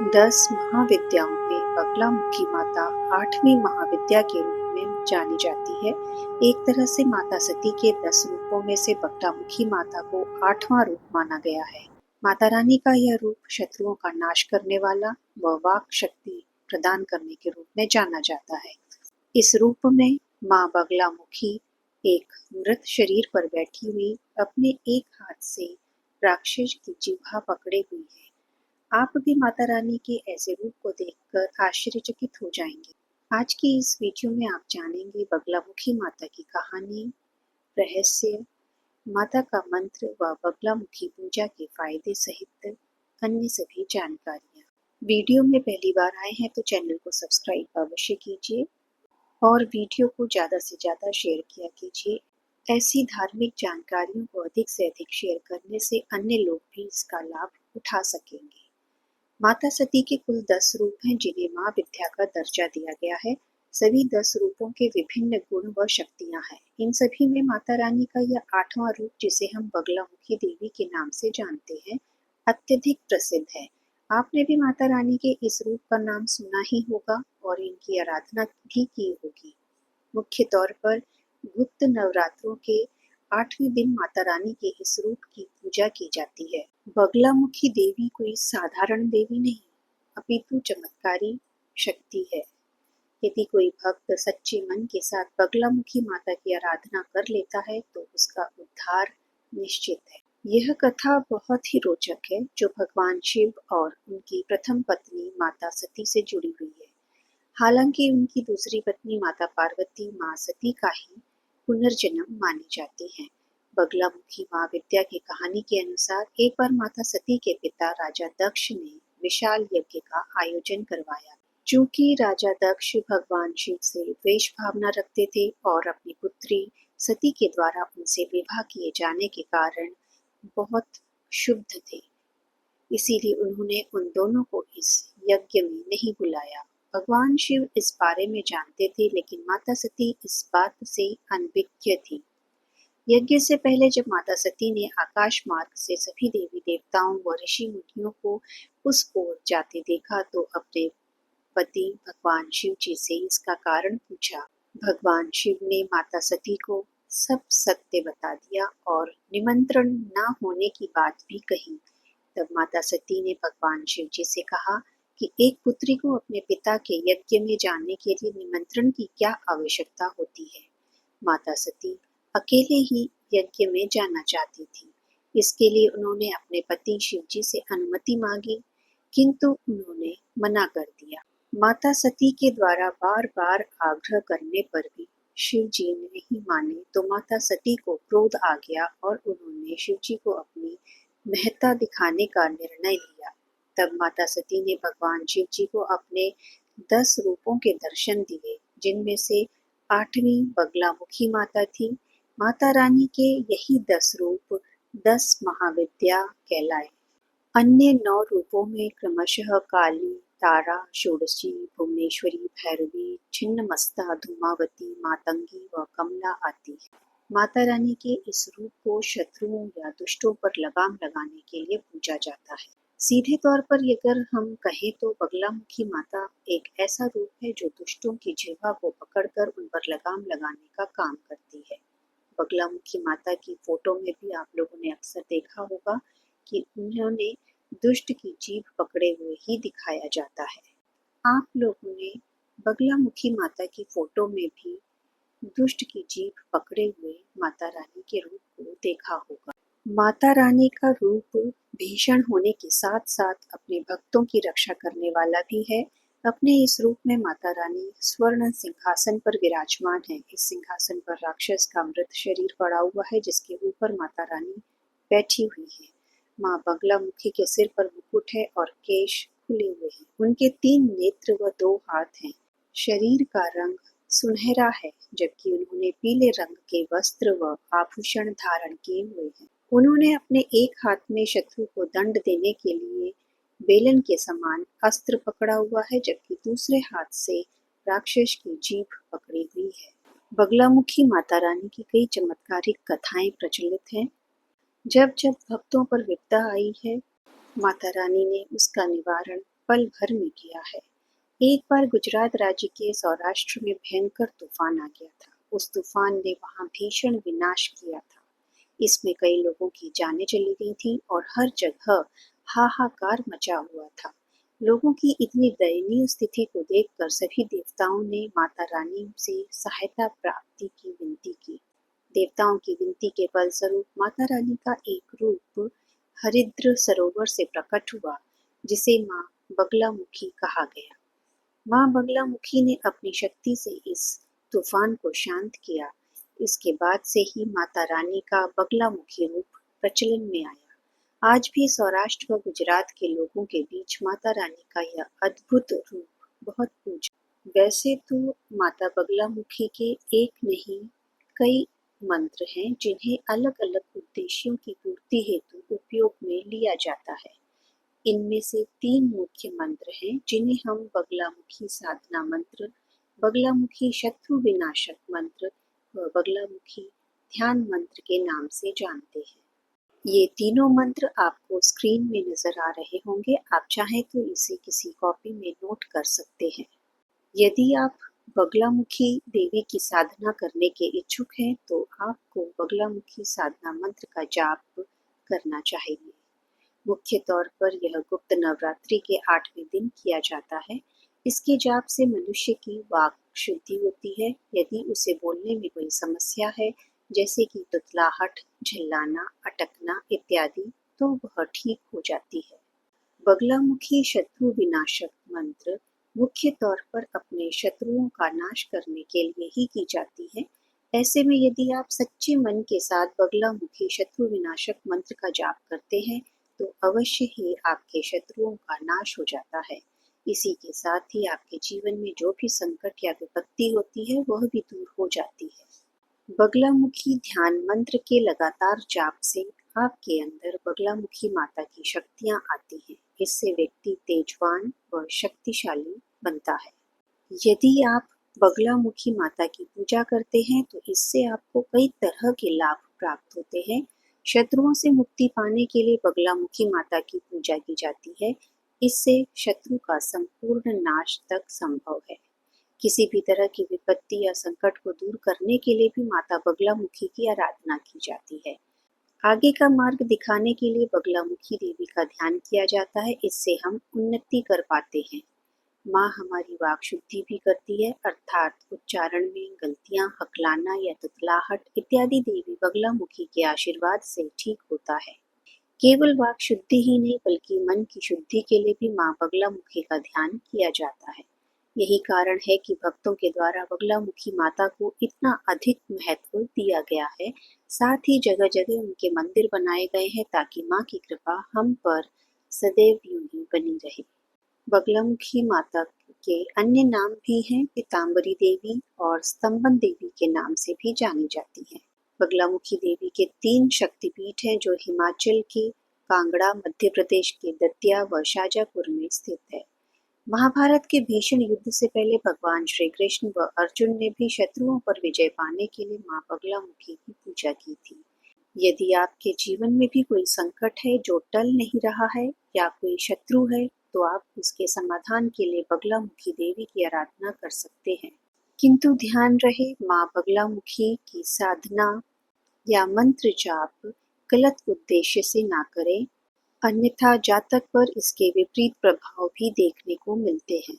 10 महाविद्याओं में बगलामुखी माता 8वीं महाविद्या के रूप में जानी जाती है। एक तरह से माता सती के 10 रूपों में से बगलामुखी माता को 8वां रूप माना गया है। माता रानी का यह रूप शत्रुओं का नाश करने वाला व वाक शक्ति प्रदान करने के रूप में जाना जाता है। इस रूप में माँ बगलामुखी एक मृत शरीर पर बैठी हुई अपने एक हाथ से राक्षस की जिह्वा पकड़े हुई है। आप भी माता रानी के ऐसे रूप को देखकर आश्चर्यचकित हो जाएंगे। आज की इस वीडियो में आप जानेंगे बगलामुखी माता की कहानी, रहस्य, माता का मंत्र व बगलामुखी पूजा के फायदे सहित अन्य सभी जानकारियाँ। वीडियो में पहली बार आए हैं तो चैनल को सब्सक्राइब अवश्य कीजिए और वीडियो को ज़्यादा से ज़्यादा शेयर किया कीजिए। ऐसी धार्मिक जानकारियों को अधिक से अधिक शेयर करने से अन्य लोग भी इसका लाभ उठा सकेंगे। माता सती के कुल 10 रूप हैं जिन्हें माँ विद्या का दर्जा दिया गया है। सभी 10 रूपों के विभिन्न गुण व शक्तियाँ हैं। इन सभी में माता रानी का यह 8वां रूप, जिसे हम बगलामुखी देवी के नाम से जानते हैं, अत्यधिक प्रसिद्ध है। आपने भी माता रानी के इस रूप का नाम सुना ही होगा और इनकी आराधना भी की होगी। मुख्य तौर पर गुप्त नवरात्रों के 8वें दिन माता रानी के इस रूप की पूजा की जाती है। बगलामुखी देवी कोई साधारण देवी नहीं, अपितु चमत्कारी शक्ति है। यदि कोई भक्त सच्चे मन के साथ बगलामुखी माता की आराधना कर लेता है तो उसका उद्धार निश्चित है। यह कथा बहुत ही रोचक है, जो भगवान शिव और उनकी प्रथम पत्नी माता सती से जुड़ी हुई है। हालांकि उनकी दूसरी पत्नी माता पार्वती माँ सती का ही पुनर्जन्म मानी जाती हैं। बगलामुखी माँ विद्या की कहानी के अनुसार एक बार माता सती के पिता राजा दक्ष ने विशाल यज्ञ का आयोजन करवाया। चूंकि राजा दक्ष भगवान शिव से द्वेष भावना रखते थे और अपनी पुत्री सती के द्वारा उनसे विवाह किए जाने के कारण बहुत क्षुब्ध थे, इसीलिए उन्होंने उन दोनों को इस यज्ञ में नहीं बुलाया। भगवान शिव इस बारे में जानते थे, लेकिन माता सती इस बात से अनभिज्ञ थी। यज्ञ से पहले जब माता सती ने आकाश मार्ग से सभी देवी देवताओं व ऋषि मुनियों को उस ओर जाते देखा तो अपने पति भगवान शिव जी से इसका कारण पूछा। भगवान शिव ने माता सती को सब सत्य बता दिया और निमंत्रण न होने की बात भी कही। तब माता सती ने भगवान शिव जी से कहा कि एक पुत्री को अपने पिता के यज्ञ में जाने के लिए निमंत्रण की क्या आवश्यकता होती है। माता सती अकेले ही यज्ञ में जाना चाहती थी। इसके लिए उन्होंने अपने पति शिव जी से अनुमति मांगी, किंतु उन्होंने मना कर दिया। माता सती के द्वारा बार बार आग्रह करने पर भी शिव जी नहीं माने तो माता सती को क्रोध आ गया और उन्होंने शिव जी को अपनी महत्ता दिखाने का निर्णय लिया। तब माता सती ने भगवान शिव जी को अपने 10 रूपों के दर्शन दिए, जिनमें से 8वीं बगलामुखी माता थी। माता रानी के यही 10 रूप 10 महाविद्या कहलाए। अन्य 9 रूपों में क्रमशः काली, तारा, षोडशी, भुवनेश्वरी, भैरवी, छिन्नमस्ता, धूमावती, मातंगी व कमला आती है। माता रानी के इस रूप को शत्रुओं या दुष्टों पर लगाम लगाने के लिए पूजा जाता है। सीधे तौर पर अगर हम कहें तो बगलामुखी माता एक ऐसा रूप है जो दुष्टों की जिह्वा को पकड़कर उन पर लगाम लगाने का काम करती है। बगलामुखी माता की फोटो में भी आप लोगों ने अक्सर देखा होगा कि उन्होंने दुष्ट की जीभ पकड़े हुए ही दिखाया जाता है। आप लोगों ने बगलामुखी माता की फोटो में भी दुष्ट की जीभ पकड़े हुए माता रानी के रूप को देखा होगा। माता रानी का रूप भीषण होने के साथ साथ अपने भक्तों की रक्षा करने वाला भी है। अपने इस रूप में माता रानी स्वर्ण सिंहासन पर विराजमान है। इस सिंहासन पर राक्षस का मृत शरीर पड़ा हुआ है, जिसके ऊपर माता रानी बैठी हुई है। माँ बगलामुखी के सिर पर मुकुट है और केश खुले हुए हैं। उनके 3 नेत्र व 2 हाथ हैं। शरीर का रंग सुनहरा है, जबकि उन्होंने पीले रंग के वस्त्र व आभूषण धारण किए हुए हैं। उन्होंने अपने एक हाथ में शत्रु को दंड देने के लिए बेलन के समान अस्त्र पकड़ा हुआ है, जबकि दूसरे हाथ से राक्षस की जीभ पकड़ी हुई है। बगलामुखी माता रानी की कई चमत्कारिक कथाएं प्रचलित हैं। जब जब भक्तों पर विपदा आई है, माता रानी ने उसका निवारण पल भर में किया है। एक बार गुजरात राज्य के सौराष्ट्र में भयंकर तूफान आ गया था। उस तूफान ने वहां भीषण विनाश किया था। इसमें कई लोगों की जानें चली गई थी और हर जगह हाहाकार मचा हुआ था। लोगों की इतनी दयनीय स्थिति को देखकर सभी देवताओं ने माता रानी से सहायता प्राप्ति की विनती की। देवताओं की विनती के फलस्वरूप माता रानी का एक रूप हरिद्र सरोवर से प्रकट हुआ, जिसे माँ बगलामुखी कहा गया। माँ बगलामुखी ने अपनी शक्ति से इस तूफान को शांत किया। इसके बाद से ही माता रानी का बगलामुखी रूप प्रचलन में आया। आज भी सौराष्ट्र व गुजरात के लोगों के बीच माता रानी का यह अद्भुत रूप बहुत पूज्य। वैसे तो माता बगलामुखी के एक नहीं कई मंत्र हैं, जिन्हें अलग अलग उद्देश्यों की पूर्ति हेतु उपयोग में लिया जाता है। इनमें से 3 मुख्य मंत्र हैं, जिन्हें हम बगलामुखी साधना मंत्र, बगलामुखी शत्रु विनाशक मंत्र व बगलामुखी ध्यान मंत्र के नाम से जानते हैं। ये तीनों मंत्र आपको स्क्रीन में नजर आ रहे होंगे। आप चाहें तो इसे किसी कॉपी में नोट कर सकते हैं। यदि आप बगलामुखी देवी की साधना करने के इच्छुक हैं, तो आपको बगलामुखी साधना मंत्र का जाप करना चाहिए। मुख्य तौर पर यह गुप्त नवरात्रि के 8वें दिन किया जाता है। इसके जाप से मनुष्य की वाक शुद्धि होती है। यदि उसे बोलने में कोई समस्या है, जैसे कि तुतलाहट, झल्लाना, अटकना इत्यादि, तो वह ठीक हो जाती है। बगलामुखी शत्रु विनाशक मंत्र मुख्य तौर पर अपने शत्रुओं का नाश करने के लिए ही की जाती है। ऐसे में यदि आप सच्चे मन के साथ बगलामुखी शत्रु विनाशक मंत्र का जाप करते हैं, तो अवश्य ही आपके शत्रुओं का नाश हो जाता है। इसी के साथ ही आपके जीवन में जो भी संकट या विपत्ति होती है, वह भी दूर हो जाती है। बगलामुखी ध्यान मंत्र के लगातार जाप से आपके अंदर बगलामुखी माता की शक्तियां आती हैं। इससे व्यक्ति तेजवान व शक्तिशाली बनता है। यदि आप बगलामुखी माता की पूजा करते हैं, तो इससे आपको कई तरह के लाभ प्राप्त होते हैं। शत्रुओं से मुक्ति पाने के लिए बगलामुखी माता की पूजा की जाती है। इससे शत्रु का संपूर्ण नाश तक संभव है। किसी भी तरह की विपत्ति या संकट को दूर करने के लिए भी माता बगलामुखी की आराधना की जाती है। आगे का मार्ग दिखाने के लिए बगलामुखी देवी का ध्यान किया जाता है। इससे हम उन्नति कर पाते हैं। माँ हमारी वाक शुद्धि भी करती है, अर्थात उच्चारण में गलतियां, हकलाना या तुतलाहट इत्यादि देवी बगलामुखी के आशीर्वाद से ठीक होता है। केवल वाक शुद्धि ही नहीं, बल्कि मन की शुद्धि के लिए भी माँ बगलामुखी का ध्यान किया जाता है। यही कारण है कि भक्तों के द्वारा बगलामुखी माता को इतना अधिक महत्व दिया गया है। साथ ही जगह जगह उनके मंदिर बनाए गए हैं, ताकि माँ की कृपा हम पर सदैव यूं ही बनी रहे। बगलामुखी माता के अन्य नाम भी हैं। पीताम्बरी देवी और स्तंभन देवी के नाम से भी जानी जाती हैं। बगलामुखी देवी के 3 शक्तिपीठ हैं, जो हिमाचल के कांगड़ा, मध्य प्रदेश के दतिया व शाजापुर में स्थित है। महाभारत के भीषण युद्ध से पहले भगवान श्री कृष्ण व अर्जुन ने भी शत्रुओं पर विजय पाने के लिए माँ बगलामुखी की पूजा की थी। यदि आपके जीवन में भी कोई संकट है जो टल नहीं रहा है, या कोई शत्रु है, तो आप उसके समाधान के लिए बगलामुखी देवी की आराधना कर सकते हैं। किंतु ध्यान रहे, माँ बगलामुखी की साधना या मंत्र जाप गलत उद्देश्य से ना करें, अन्यथा जातक पर इसके विपरीत प्रभाव भी देखने को मिलते हैं।